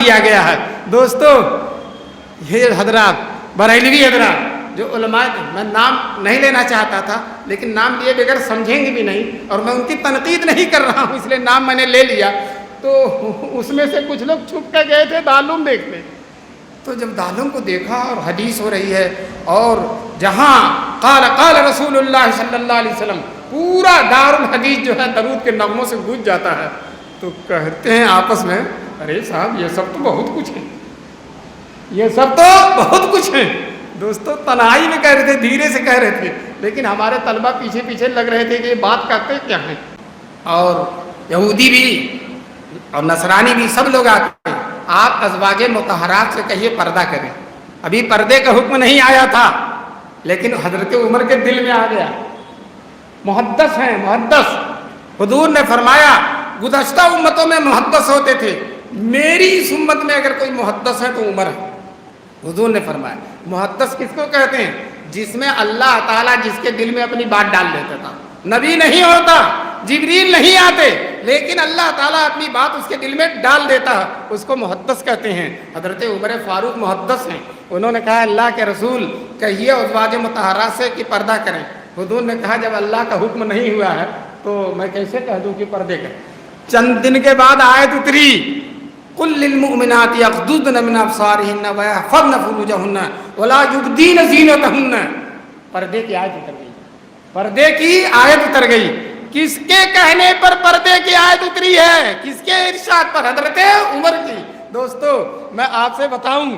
دیا گیا ہے۔ دوستو یہ حضرات بریلوی حضرات جو علماء، میں نام نہیں لینا چاہتا تھا لیکن نام لیے بغیر سمجھیں گے بھی نہیں، اور میں ان کی تنقید نہیں کر رہا ہوں اس لیے نام میں نے لے لیا۔ تو اس میں سے کچھ لوگ چھپ کے گئے تھے دارالعلوم دیکھنے، تو جب دارالعلوم کو دیکھا اور حدیث ہو رہی ہے اور جہاں قال رسول اللہ صلی اللہ علیہ وسلم، پورا دارالحدیث جو ہے درود کے نغموں سے گونج جاتا ہے، تو کہتے ہیں آپس میں، ارے صاحب یہ سب تو بہت کچھ ہے، یہ سب تو بہت کچھ ہے۔ دوستو تنہائی میں کہہ رہے تھے، دھیرے سے کہہ رہے تھے، لیکن ہمارے طلبہ پیچھے پیچھے لگ رہے تھے کہ یہ بات کرتے کیا ہیں۔ اور یہودی بھی اور نصرانی بھی سب لوگ آتے ہیں، آپ ازواج مطہرات سے کہیے پردہ کریں۔ ابھی پردے کا حکم نہیں آیا تھا لیکن حضرت عمر کے دل میں آ گیا، محدث ہیں محدث۔ حضور نے فرمایا گزشتہ امتوں میں محدث ہوتے تھے، میری اس امت میں اگر کوئی محدث ہے تو عمر ہے۔ حضور نے فرمایا محدث کس کو کہتے ہیں؟ جس میں اللہ تعالیٰ جس کے دل میں اپنی بات ڈال دیتا تھا۔ نبی نہیں ہوتا، جبریل نہیں آتے، لیکن اللہ تعالیٰ اپنی بات اس کے دل میں ڈال دیتا ہے، اس کو محدث کہتے ہیں۔ حضرت عمر فاروق محدث ہیں، انہوں نے کہا اللہ کے رسول کہیے ازواج مطہرات سے کہ پردہ کریں۔ حضور نے کہا جب اللہ کا حکم نہیں ہوا ہے تو میں کیسے کہہ دوں کہ پردے کریں۔ چند دن کے بعد آیت اتری، قل للمؤمنات یغضضن من ابصارهن ويحفظن فروجهن ولا يبدين زینتهن۔ پردے کی آیت اتر گئی، پردے کی آیت اتر گئی۔ کس کے کہنے پر پردے کی آیت اتری ہے؟ کس کے ارشاد پر؟ حضرت عمر کی۔ دوستو میں آپ سے بتاؤں،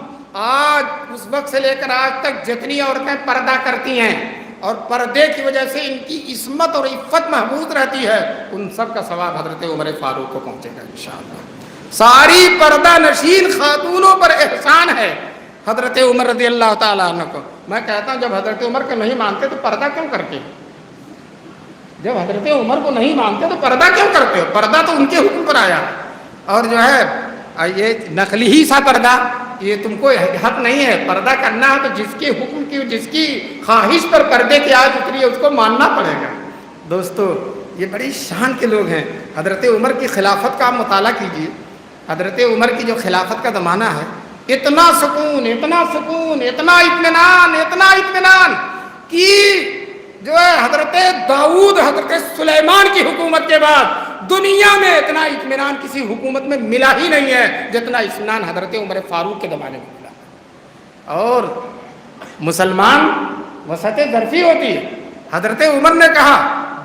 آج اس وقت سے لے کر آج تک جتنی عورتیں پردہ کرتی ہیں اور پردے کی وجہ سے ان کی عصمت اور عفت محفوظ رہتی ہے، ان سب کا ثواب حضرت عمر فاروق کو پہنچے گا انشاءاللہ۔ ساری پردہ نشین خاتونوں پر احسان ہے حضرت عمر رضی اللہ تعالیٰ عنہ کو۔ میں کہتا ہوں جب حضرت عمر کو نہیں مانتے تو پردہ کیوں کرتے؟ جب حضرت عمر کو نہیں مانتے تو پردہ کیوں کرتے ہو؟ پردہ تو ان کے حکم پر آیا، اور جو ہے یہ نقلی ہی سا پردہ، یہ تم کو حق نہیں ہے۔ پردہ کرنا ہے تو جس کے حکم کی، جس کی خواہش پر پردے کی آیت اتری ہے اس کو ماننا پڑے گا۔ دوستو یہ بڑی شان کے لوگ ہیں۔ حضرت عمر کی خلافت کا آپ مطالعہ کیجیے، حضرت عمر کی جو خلافت کا زمانہ ہے، اتنا سکون، اتنا سکون، اتنا اطمینان، اتنا اطمینان کہ جو ہے حضرت داؤد، حضرت سلیمان کی حکومت کے بعد دنیا میں اتنا اطمینان کسی حکومت میں ملا ہی نہیں ہے جتنا اطمینان حضرت عمر فاروق کے زمانے میں ملا۔ اور مسلمان وسعت ظرفی ہوتی ہے۔ حضرت عمر نے کہا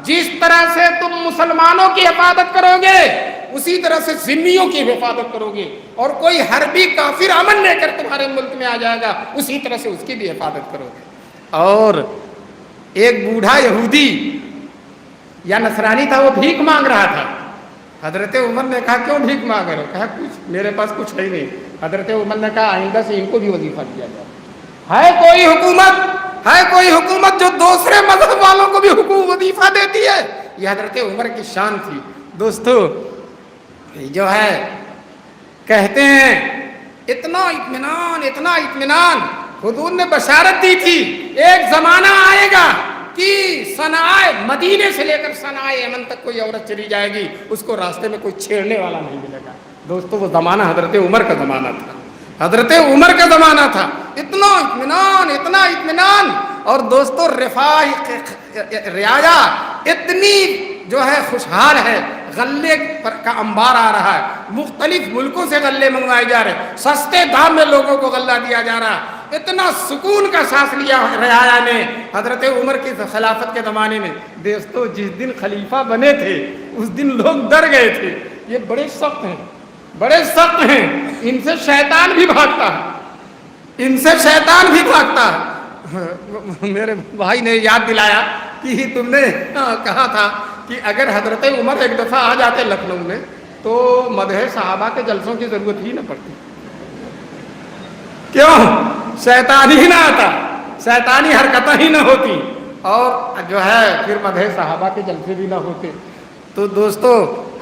جس طرح سے تم مسلمانوں کی حفاظت کرو گے اسی طرح سے ذمیوں کی حفاظت کرو گے، اور کوئی حربی کافر امن لے کر تمہارے ملک میں آ جائے گا اسی طرح سے اس کی بھی حفاظت کرو گے۔ اور ایک بوڑھا یہودی یا نصرانی تھا، وہ بھیک مانگ رہا تھا۔ حضرت عمر نے کہا کیوں بھیک مانگ رہے ہو؟ کہا کچھ میرے پاس کچھ ہے ہی نہیں۔ حضرت عمر نے کہا آئندہ سے ان کو بھی وظیفہ دیا جائے۔ ہے کوئی حکومت جو دوسرے مذہب والوں کو بھی وظیفہ دیتی ہے؟ یہ حضرت عمر کی شان تھی۔ دوستو جو ہے کہتے ہیں اتنا اطمینان، اتنا اطمینان، حضور نے بشارت دی تھی ایک زمانہ آئے گا کہ صنعاء مدینے سے لے کر صنعاء یمن تک کوئی عورت چلی جائے گی، اس کو راستے میں کوئی چھیڑنے والا نہیں ملے گا۔ دوستو وہ زمانہ حضرت عمر کا زمانہ تھا، حضرت عمر کا زمانہ تھا۔ اتنا اطمینان، اتنا اطمینان، اور دوستو رعایا اتنی جو ہے خوشحال ہے، غلے کا انبار آ رہا ہے، مختلف ملکوں سے غلے منگوائے جا رہے ہیں، سستے دام میں لوگوں کو غلہ دیا جا رہا ہے۔ اتنا سکون کا سانس لیا رعایا نے حضرت عمر کی خلافت کے زمانے میں۔ دوستو جس دن خلیفہ بنے تھے اس دن لوگ ڈر گئے تھے، یہ بڑے سخت ہیں، بڑے سخت ہیں، ان سے شیطان بھی بھاگتا ہے، ان سے شیطان بھی بھاگتا ہے۔ میرے بھائی نے یاد دلایا کہ تم نے کہا تھا کہ اگر حضرت عمر ایک دفعہ آ جاتے لکھنؤ میں تو مدح صحابہ کے جلسوں کی ضرورت ہی نہ پڑتی۔ کیوں؟ شیطان ہی نہ آتا، شیطانی حرکتیں ہی نہ ہوتی، اور جو ہے پھر مدح صحابہ کے جلسے بھی نہ ہوتے۔ تو دوستو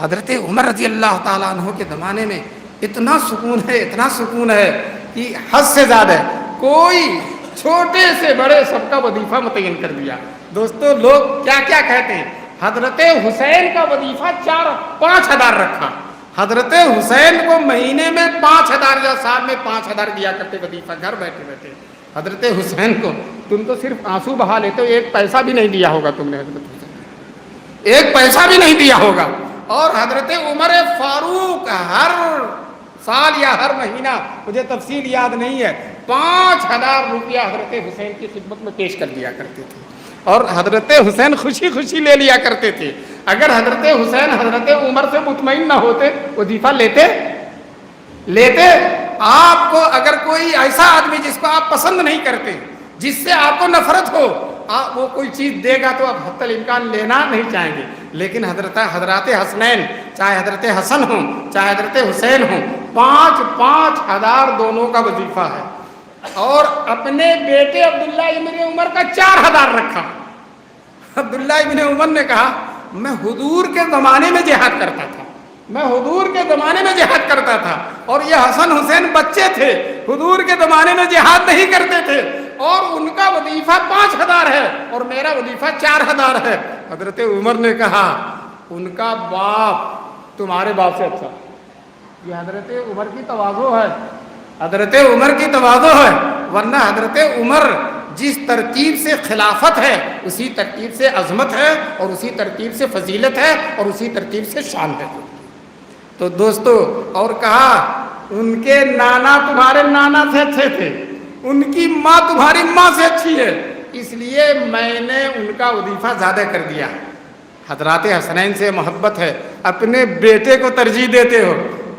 حضرت عمر رضی اللہ تعالیٰ عنہ کے زمانے میں اتنا سکون ہے، اتنا سکون ہے کہ حد سے زیادہ ہے۔ کوئی چھوٹے سے بڑے سب کا وظیفہ متعین کر دیا۔ دوستو لوگ کیا کیا کہتے ہیں، حضرت حسین کا وظیفہ 4-5 ہزار رکھا، حضرت حسین کو مہینے میں 5,000 یا سال میں 5,000 دیا کرتے وظیفہ گھر بیٹھے بیٹھے. حضرت حسین کو تم تو صرف آنسو بہا لیتے ہو, ایک پیسہ بھی نہیں دیا ہوگا تم نے حضرت حسین, ایک پیسہ بھی نہیں دیا ہوگا. اور حضرت عمر فاروق ہر سال یا ہر مہینہ, مجھے تفصیل یاد نہیں ہے, 5,000 روپیہ حضرت حسین کی خدمت میں پیش کر دیا کرتے تھے. اور حضرت حسین خوشی خوشی لے لیا کرتے تھے. اگر حضرت حسین حضرت عمر سے مطمئن نہ ہوتے, وظیفہ لیتے. آپ کو اگر کوئی ایسا آدمی جس کو آپ پسند نہیں کرتے, جس سے آپ کو نفرت ہو, وہ کوئی چیز دے گا تو آپ حتی الامکان لینا نہیں چاہیں گے. لیکن حضرات حسنین, چاہے حضرت حسن ہوں چاہے حضرت حسین ہوں, 5,000 دونوں کا وظیفہ ہے. اور اپنے بیٹے عبداللہ ابن عمر کا 4,000 رکھا. عبداللہ ابن عمر نے کہا میں حضور کے زمانے میں جہاد کرتا تھا, میں حضور کے زمانے میں جہاد کرتا تھا, اور یہ حسن حسین بچے تھے, حضور کے زمانے میں جہاد نہیں کرتے تھے, اور ان کا وظیفہ 5,000 ہے اور میرا وظیفہ 4,000 ہے. حضرت عمر نے کہا ان کا باپ تمہارے باپ سے اچھا. یہ حضرت عمر کی تواضع ہے, حضرت عمر کی تواضع ہے. ورنہ حضرت عمر جس ترتیب سے خلافت ہے اسی ترتیب سے عظمت ہے, اور اسی ترتیب سے فضیلت ہے, اور اسی ترتیب سے شان ہے. تو دوستو, اور کہا ان کے نانا تمہارے نانا سے اچھے تھے, ان کی ماں تمہاری ماں سے اچھی ہے, اس لیے میں نے ان کا وظیفہ زیادہ کر دیا. حضرات حسنین سے محبت ہے, اپنے بیٹے کو ترجیح دیتے ہو,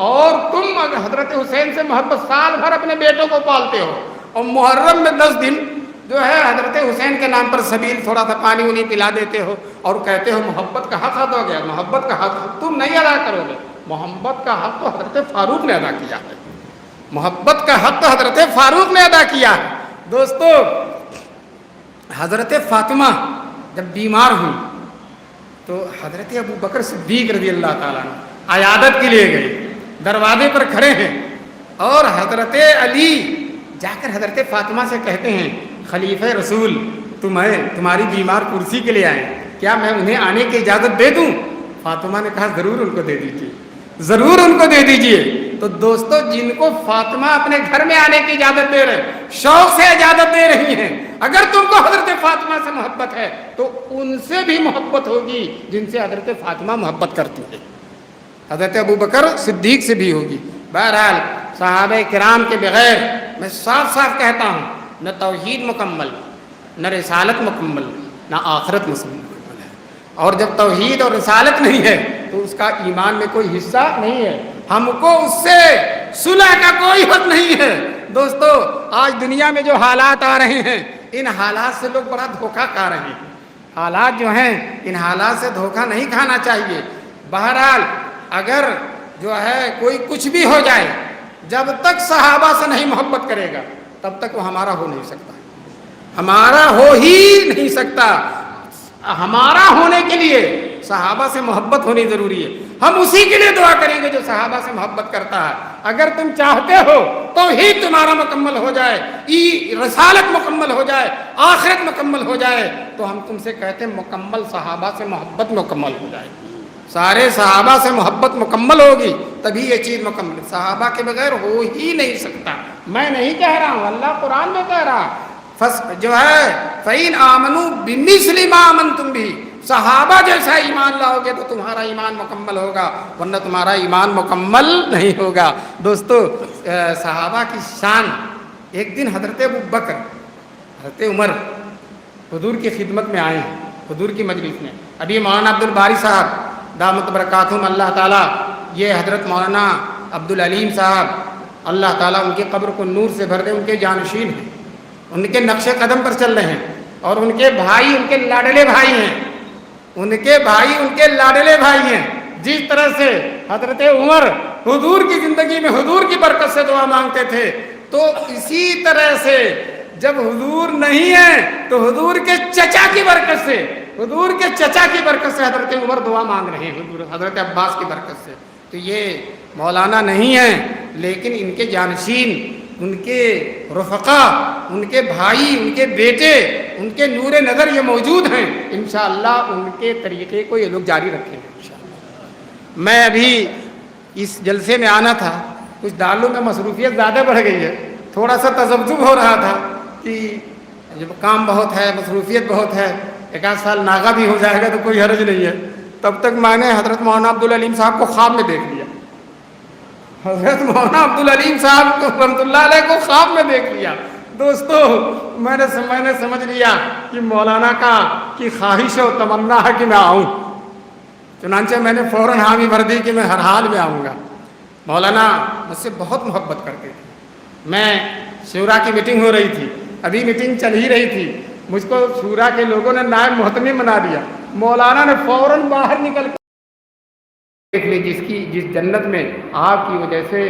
اور تم حضرت حسین سے محبت, سال بھر اپنے بیٹوں کو پالتے ہو, اور محرم میں 10 دن جو ہے حضرت حسین کے نام پر سبیل تھوڑا سا پانی وانی پلا دیتے ہو, اور کہتے ہو محبت کا حق ادا ہو گیا. محبت کا حق تم نہیں ادا کرو گے, محبت کا حق تو حضرت فاروق نے ادا کیا ہے, محبت کا حق تو حضرت فاروق نے ادا کیا ہے. دوستو, حضرت فاطمہ جب بیمار ہوئی تو حضرت ابو بکر صدیق رضی اللہ تعالیٰ عنہ عیادت کے لیے گئے, دروازے پر کھڑے ہیں, اور حضرت علی جا کر حضرت فاطمہ سے کہتے ہیں خلیفہ رسول تمہاری بیمار کرسی کے لیے آئے, کیا میں انہیں آنے کی اجازت دے دوں؟ فاطمہ نے کہا ضرور ان کو دے دیجیے, ضرور ان کو دے دیجیے. تو دوستو, جن کو فاطمہ اپنے گھر میں آنے کی اجازت دے رہے, شوق سے اجازت دے رہی ہیں, اگر تم کو حضرت فاطمہ سے محبت ہے تو ان سے بھی محبت ہوگی جن سے حضرت فاطمہ محبت کرتی ہے, حضرت ابو بکر صدیق سے بھی ہوگی. بہرحال صحابہ کرام کے بغیر میں صاف صاف کہتا ہوں, نہ توحید مکمل, نہ رسالت مکمل, نہ آخرت مکمل ہے. اور جب توحید اور رسالت نہیں ہے تو اس کا ایمان میں کوئی حصہ نہیں ہے. ہم کو اس سے صلح کا کوئی حق نہیں ہے. دوستو, آج دنیا میں جو حالات آ رہے ہیں, ان حالات سے لوگ بڑا دھوکہ کھا رہے ہیں. حالات جو ہیں, ان حالات سے دھوکہ نہیں کھانا چاہیے. بہرحال اگر جو ہے کوئی کچھ بھی ہو جائے, جب تک صحابہ سے نہیں محبت کرے گا تب تک وہ ہمارا ہو نہیں سکتا, ہمارا ہو ہی نہیں سکتا. ہمارا ہونے کے لیے صحابہ سے محبت ہونی ضروری ہے. ہم اسی کے لیے دعا کریں گے جو صحابہ سے محبت کرتا ہے. اگر تم چاہتے ہو توحید تمہارا مکمل ہو جائے, رسالت مکمل ہو جائے, آخرت مکمل ہو جائے, تو ہم تم سے کہتے ہیں مکمل صحابہ سے محبت مکمل ہو جائے. سارے صحابہ سے محبت مکمل ہوگی تبھی یہ چیز مکمل, صحابہ کے بغیر ہو ہی نہیں سکتا. میں نہیں کہہ رہا ہوں, اللہ قرآن میں کہہ رہا جو ہے فَإِنْ آمَنُوا بِمِثْلِ مَا آمَنْتُمْ بِهِ, صحابہ جیسا ایمان لاؤ گے تو تمہارا ایمان مکمل ہوگا, ورنہ تمہارا ایمان مکمل نہیں ہوگا. دوستو, صحابہ کی شان, ایک دن حضرت ابو بکر, حضرت عمر حضور کی خدمت میں آئے ہیں, حضور کی مجلس میں. ابھی مولانا عبد الباری صاحب دامت برکاتہم اللہ تعالیٰ, یہ حضرت مولانا عبد العلیم صاحب اللہ تعالیٰ ان کی قبر کو نور سے بھر دے, ان کے جانشین ہیں, ان کے نقش قدم پر چل رہے ہیں, اور ان کے بھائی ان کے لاڈلے بھائی ہیں, ان کے بھائی ان کے لاڈلے بھائی ہیں. جس طرح سے حضرت عمر حضور کی زندگی میں حضور کی برکت سے دعا مانگتے تھے, تو اسی طرح سے جب حضور نہیں ہے تو حضور کے چچا کی برکت سے, حضور کے چچا کی برکت سے حضرت عمر دعا مانگ رہے ہیں, حضرت عباس کی برکت سے. تو یہ مولانا نہیں ہیں, لیکن ان کے جانشین, ان کے رفقا, ان کے بھائی, ان کے بیٹے, ان کے نور نظر یہ موجود ہیں. انشاءاللہ ان کے طریقے کو یہ لوگ جاری رکھیں گے انشاءاللہ. میں ابھی اس جلسے میں آنا تھا، کچھ ڈالوں میں مصروفیت زیادہ بڑھ گئی ہے، تھوڑا سا تذبذب ہو رہا تھا کہ جب کام بہت ہے، مصروفیت بہت ہے، ایک آدھ سال ناغہ بھی ہو جائے گا تو کوئی حرج نہیں ہے۔ تب تک میں نے حضرت مولانا عبدالعلیم صاحب کو خواب میں دیکھ لیا، حضرت مولانا عبدالعلیم صاحب کو رحمۃ اللہ علیہ کو خواب میں دیکھ لیا۔ دوستو میں نے سمجھ لیا کہ مولانا کی خواہش و تمنا ہے کہ میں آؤں، چنانچہ میں نے فوراً حامی بھر دی کہ میں ہر حال میں آؤں گا۔ مولانا مجھ سے بہت محبت کرتے تھے۔ میں شورا کی میٹنگ ہو رہی تھی، ابھی میٹنگ چل ہی رہی تھی، مجھ کو شورا کے لوگوں نے نائب محتمم بنا دیا۔ مولانا نے فوراً باہر نکل کر دیکھ لی جس جنت میں آپ کی وجہ سے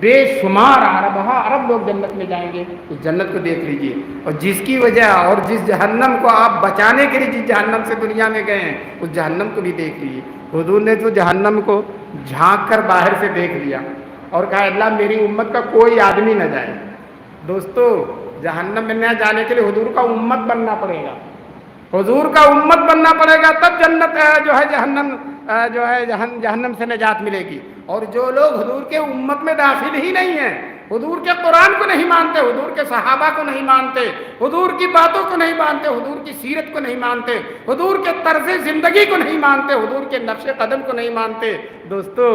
بے شمار عرب لوگ جنت میں جائیں گے، اس جنت کو دیکھ لیجئے، اور جس کی وجہ اور جس جہنم کو آپ بچانے کے لیے جس جہنم سے دنیا میں گئے ہیں اس جہنم کو بھی دیکھ لیجئے۔ حضور نے تو جہنم کو جھانک کر باہر سے دیکھ لیا اور کہا اللہ میری امت کا کوئی آدمی نہ جائے۔ دوستو جہنم میں نہ جانے کے لیے حضور کا امت بننا پڑے گا، حضور کا امت بننا پڑے گا، تب جنت جہنم سے نجات ملے گی۔ اور جو لوگ حضور کے امت میں داخل ہی نہیں ہیں، حضور کے قرآن کو نہیں مانتے، حضور کے صحابہ کو نہیں مانتے، حضور کی باتوں کو نہیں مانتے، حضور کی سیرت کو نہیں مانتے، حضور کے طرز زندگی کو نہیں مانتے، حضور کے نقش قدم کو نہیں مانتے، دوستو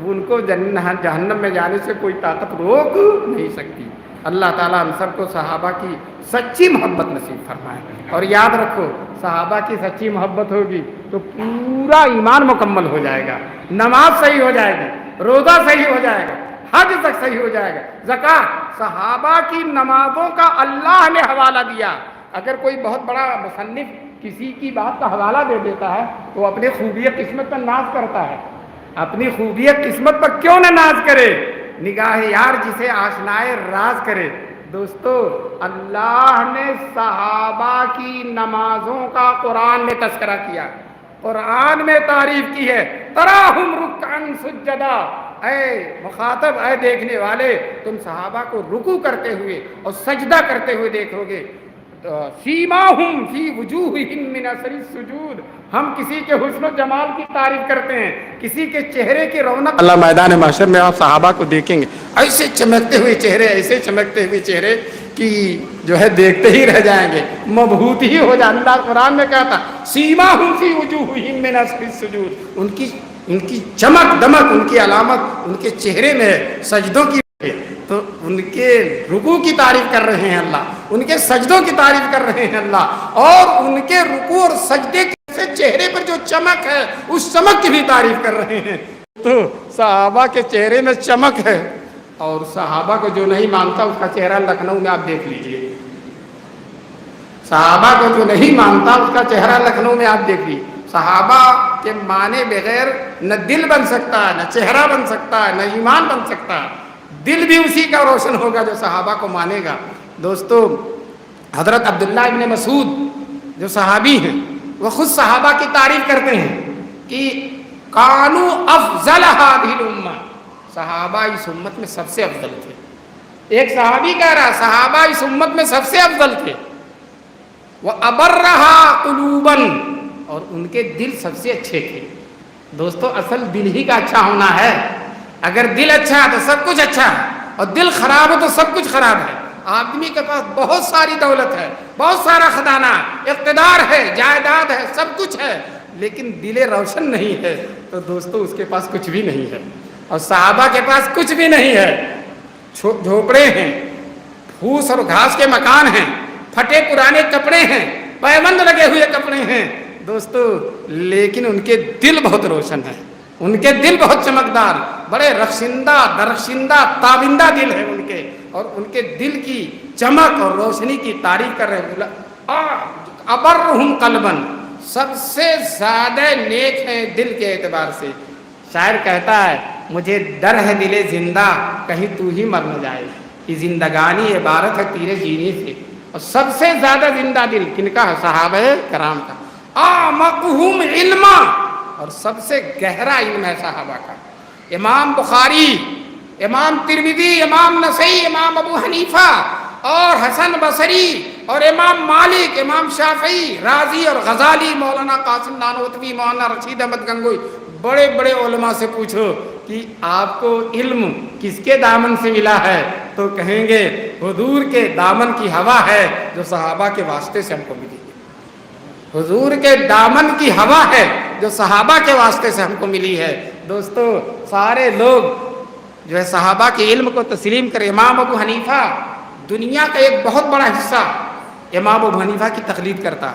ان کو جہنم میں جانے سے کوئی طاقت روک نہیں سکتی۔ اللہ تعالیٰ ہم سب کو صحابہ کی سچی محبت نصیب فرمائے، اور یاد رکھو صحابہ کی سچی محبت ہوگی تو پورا ایمان مکمل ہو جائے گا، نماز صحیح ہو جائے گی، روزہ صحیح ہو جائے گا، حج تک صحیح ہو جائے گا، زکوٰۃ۔ صحابہ کی نمازوں کا اللہ نے حوالہ دیا۔ اگر کوئی بہت بڑا مصنف کسی کی بات کا حوالہ دے دیتا ہے تو اپنی خوبی قسمت پر ناز کرتا ہے، اپنی خوبی قسمت پر کیوں نہ ناز کرے؟ نگاہ یار جسے آشنائے راز کرے۔ دوستو اللہ نے صحابہ کی نمازوں کا قرآن میں تذکرہ کیا، قرآن میں تعریف کی ہے، تراہم رکعن سجدا۔ اے مخاطب، اے دیکھنے والے، تم صحابہ کو رکوع کرتے ہوئے اور سجدہ کرتے ہوئے دیکھو گے۔ سیماہم فی وجوہہم من اثر السجود۔ ہم کسی کے حسن و جمال کی تعریف کرتے ہیں، کسی کے چہرے کی رونق، اللہ میدان محشر میں آپ صحابہ کو دیکھیں گے، ایسے چمکتے ہوئے چہرے، ایسے چمکتے ہوئے چہرے کہ جو ہے دیکھتے ہی رہ جائیں گے، مبہوت ہی ہو جائیں۔ اللہ قرآن میں کہتا سیماہم فی وجوہہم من اثر السجود، ان کی چمک دمک، ان کی علامت ان کے چہرے میں ہے، سجدوں کی ہے، تو ان کے رکوع کی تعریف کر رہے ہیں اللہ، ان کے سجدوں کی تعریف کر رہے ہیں اللہ، اور ان کے رکوع اور سجدے کے چہرے پر جو چمک ہے اس چمک کی بھی تعریف کر رہے ہیں۔ تو صحابہ کے چہرے میں چمک ہے، اور صحابہ کو جو نہیں مانتا اس کا چہرہ لکھنؤ میں آپ دیکھ لیجئے، صحابہ کو جو نہیں مانتا اس کا چہرہ لکھنؤ میں آپ دیکھ لیجئے۔ صحابہ کے مانے بغیر نہ دل بن سکتا ہے، نہ چہرہ بن سکتا ہے، نہ ایمان بن سکتا ہے۔ دل بھی اسی کا روشن ہوگا جو صحابہ کو مانے گا۔ دوستو حضرت عبداللہ ابن مسعود جو صحابی ہیں، وہ خود صحابہ کی تعریف کرتے ہیں کہ کانو افضل هذه الامہ، صحابہ اس امت میں سب سے افضل تھے۔ ایک صحابی کہہ رہا صحابہ اس امت میں سب سے افضل تھے، وَأَبَرَّهَا قُلُوبًا، اور ان کے دل سب سے اچھے تھے۔ دوستو اصل دل ہی کا اچھا ہونا ہے، اگر دل اچھا ہے تو سب کچھ اچھا ہے، اور دل خراب ہو تو سب کچھ خراب ہے۔ آدمی کے پاس بہت ساری دولت ہے، بہت سارا خزانہ، اقتدار ہے، جائیداد ہے، سب کچھ ہے، لیکن دل روشن نہیں ہے تو دوستو اس کے پاس کچھ بھی نہیں ہے۔ اور صحابہ کے پاس کچھ بھی نہیں ہے، جھوپڑے ہیں، پھوس اور گھاس کے مکان ہیں، پھٹے پرانے کپڑے ہیں، پیبند لگے ہوئے کپڑے ہیں دوستو، لیکن ان کے دل بہت روشن ہے، ان کے دل بہت چمکدار، بڑے رخشندہ درخشندہ تابندہ دل ہے ان کے، اور ان کے دل کی چمک اور روشنی کی تعریف کر رہے ہیں۔ ابرہم قلبا، سب سے زیادہ نیک ہیں دل کے اعتبار سے۔ شاعر کہتا ہے مجھے ڈر ہے دل زندہ، کہیں تو ہی مر نہ جائے، کہ زندگانی عبارت ہے تیرے جینے سے۔ اور سب سے زیادہ زندہ دل کن کا ہے؟ صحابہ کرام کا۔ اعمقہم علما، اور سب سے گہرا علم ہے صحابہ کا۔ امام بخاری، امام ترمذی، امام نسائی، امام ابو حنیفہ اور حسن بصری اور امام مالک، امام شافعی، رازی اور غزالی، مولانا قاسم نانوتوی، مولانا رشید احمد گنگوئی، بڑے بڑے علماء سے پوچھو کہ آپ کو علم کس کے دامن سے ملا ہے، تو کہیں گے حضور کے دامن کی ہوا ہے جو صحابہ کے واسطے سے ہم کو ملی ہے، حضور کے دامن کی ہوا ہے جو صحابہ کے واسطے سے ہم کو ملی ہے۔ دوستو سارے لوگ جو ہے صحابہ کے علم کو تسلیم کرے۔ امام ابو حنیفہ دنیا کا ایک بہت بڑا حصہ امام ابو حنیفہ کی تقلید کرتا،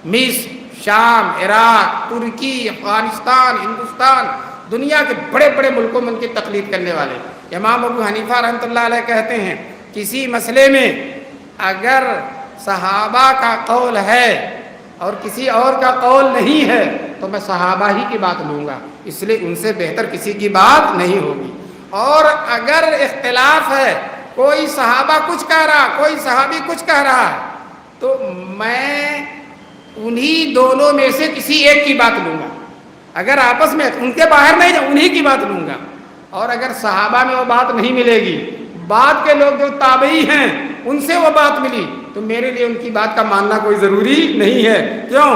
مصر، شام، عراق، ترکی، افغانستان، ہندوستان، دنیا کے بڑے بڑے ملکوں میں ان کی تقلید کرنے والے۔ امام ابو حنیفہ رحمۃ اللہ علیہ کہتے ہیں کسی مسئلے میں اگر صحابہ کا قول ہے اور کسی اور کا قول نہیں ہے تو میں صحابہ ہی کی بات لوں گا، اس لیے ان سے بہتر کسی کی بات نہیں ہوگی۔ اور اگر اختلاف ہے، کوئی صحابہ کچھ کہہ رہا، کوئی صحابی کچھ کہہ رہا ہے، تو میں انہی دونوں میں سے کسی ایک کی بات لوں گا۔ اگر آپس میں ان کے باہر نہیں جاؤں، انہی کی بات لوں گا۔ اور اگر صحابہ میں وہ بات نہیں ملے گی، بعد کے لوگ جو تابعی ہیں ان سے وہ بات ملی، تو میرے لیے ان کی بات کا ماننا کوئی ضروری نہیں ہے۔ کیوں؟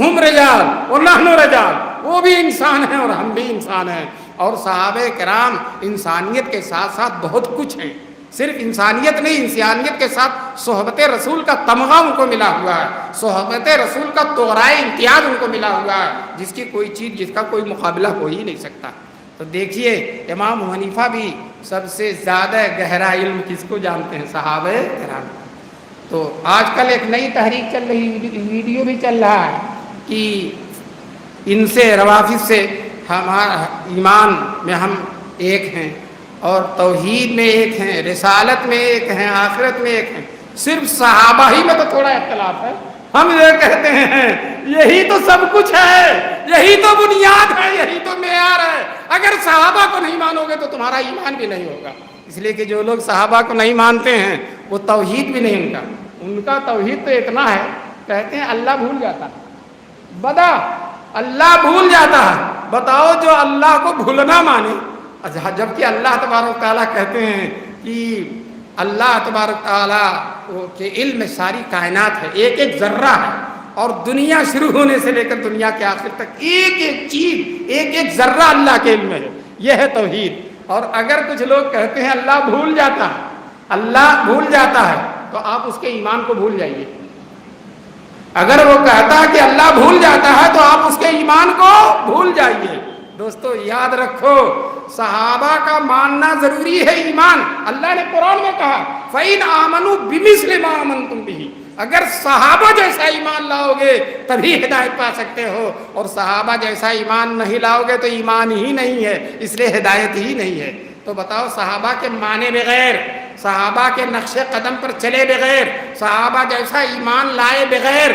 ہم رجال ونحن رجال، وہ بھی انسان ہیں اور ہم بھی انسان ہیں۔ اور صحابہ کرام انسانیت کے ساتھ ساتھ بہت کچھ ہیں، صرف انسانیت نہیں، انسانیت کے ساتھ صحبت رسول کا تمغہ ان کو ملا ہوا ہے، صحبت رسول کا توغرائے امتیاز ان کو ملا ہوا ہے، جس کی کوئی چیز، جس کا کوئی مقابلہ ہو ہی نہیں سکتا۔ تو دیکھیے امام حنیفہ بھی سب سے زیادہ گہرا علم کس کو جانتے ہیں؟ صحابہ کرام۔ تو آج کل ایک نئی تحریک چل رہی، ویڈیو بھی چل رہا ہے کہ ان سے، روافض سے، ہمارا ایمان میں ہم ایک ہیں اور توحید میں ایک ہیں، رسالت میں ایک ہیں، آخرت میں ایک ہیں، صرف صحابہ ہی میں تو تھوڑا اختلاف ہے۔ ہم یہ کہتے ہیں یہی تو سب کچھ ہے، یہی تو بنیاد ہے، یہی تو معیار ہے۔ اگر صحابہ کو نہیں مانو گے تو تمہارا ایمان بھی نہیں ہوگا۔ اس لیے کہ جو لوگ صحابہ کو نہیں مانتے ہیں وہ توحید بھی نہیں ان کا توحید تو اتنا ہے، کہتے ہیں اللہ بھول جاتا ہے، بدا اللہ بھول جاتا ہے۔ بتاؤ جو اللہ کو بھولنا مانے، جبکہ اللہ تبارک تعالیٰ کہتے ہیں کہ اللہ تبارک تعالیٰ کے علم میں ساری کائنات ہے، ایک ایک ذرہ ہے، اور دنیا شروع ہونے سے لے کر دنیا کے آخر تک ایک ایک چیز، ایک ایک ذرہ اللہ کے علم میں ہے۔ یہ ہے توحید۔ اور اگر کچھ لوگ کہتے ہیں اللہ بھول جاتا ہے، اللہ بھول جاتا ہے، تو آپ اس کے ایمان کو بھول جائیے۔ اگر وہ کہتا ہے کہ اللہ بھول جاتا ہے تو آپ اس کے ایمان کو بھول جائیے۔ دوستو یاد رکھو، صحابہ کا ماننا ضروری ہے ایمان۔ اللہ نے قرآن میں کہا فَإِنْ آمَنُوا بِمِثْلِ مَا آمَنْتُمْ بِهِ، اگر صحابہ جیسا ایمان لاؤ گے تبھی ہدایت پا سکتے ہو، اور صحابہ جیسا ایمان نہیں لاؤ گے تو ایمان ہی نہیں ہے، اس لیے ہدایت ہی نہیں ہے۔ تو بتاؤ صحابہ کے مانے بغیر، صحابہ کے نقش قدم پر چلے بغیر، صحابہ جیسا ایمان لائے بغیر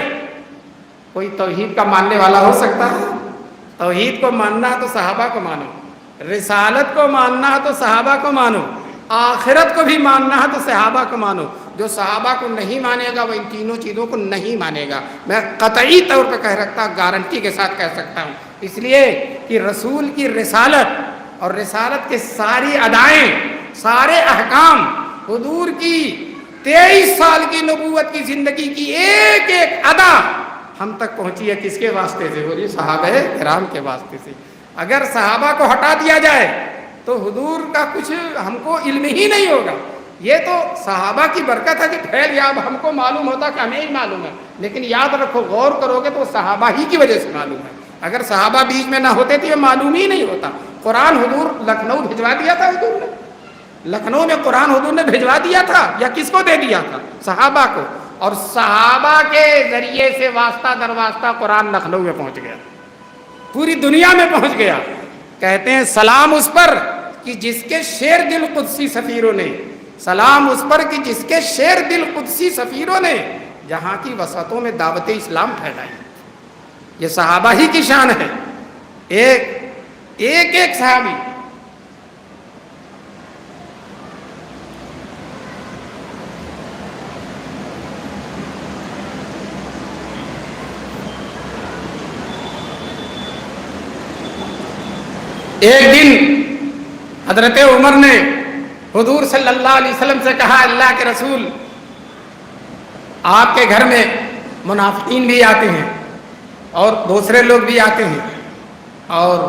کوئی توحید کا ماننے والا ہو سکتا ہے؟ توحید کو ماننا ہے تو صحابہ کو مانو، رسالت کو ماننا ہے تو صحابہ کو مانو، آخرت کو بھی ماننا ہے تو صحابہ کو مانو۔ جو صحابہ کو نہیں مانے گا وہ ان تینوں چیزوں کو نہیں مانے گا، میں قطعی طور پہ کہہ رکھتا، گارنٹی کے ساتھ کہہ سکتا ہوں۔ اس لیے کہ رسول کی رسالت اور رسالت کے ساری ادائیں، سارے احکام، حضور کی 23 سال کی نبوت کی زندگی کی ایک ایک ادا ہم تک پہنچی ہے کس کے واسطے سے؟ بولیے صحابہ کرام کے واسطے سے۔ اگر صحابہ کو ہٹا دیا جائے تو حضور کا کچھ ہم کو علم ہی نہیں ہوگا۔ یہ تو صحابہ کی برکت ہے کہ پھیل یا اب ہم کو معلوم ہوتا کہ ہمیں ہی معلوم ہے، لیکن یاد رکھو غور کرو گے تو صحابہ ہی کی وجہ سے معلوم ہے۔ اگر صحابہ بیچ میں نہ ہوتے تو یہ معلوم ہی نہیں ہوتا۔ قرآن حضور لکھنؤ بھجوا دیا تھا، حضور نے لکھنؤ میں قرآن حضور نے بھجوا دیا تھا یا کس کو دے دیا تھا؟ صحابہ کو، اور صحابہ کے ذریعے سے واسطہ در واسطہ قرآن لکھنؤ میں پہنچ گیا، پوری دنیا میں پہنچ گیا۔ کہتے ہیں سلام اس پر کہ جس کے شیر دل قدسی سفیروں نے، سلام اس پر کہ جس کے شیر دل قدسی سفیروں نے جہاں کی وسعتوں میں دعوت اسلام پھیلائی۔ یہ صحابہ ہی کی شان ہے، ایک ایک صحابی۔ ایک دن حضرت عمر نے حضور صلی اللہ علیہ وسلم سے کہا، اللہ کے رسول، آپ کے گھر میں منافقین بھی آتے ہیں اور دوسرے لوگ بھی آتے ہیں، اور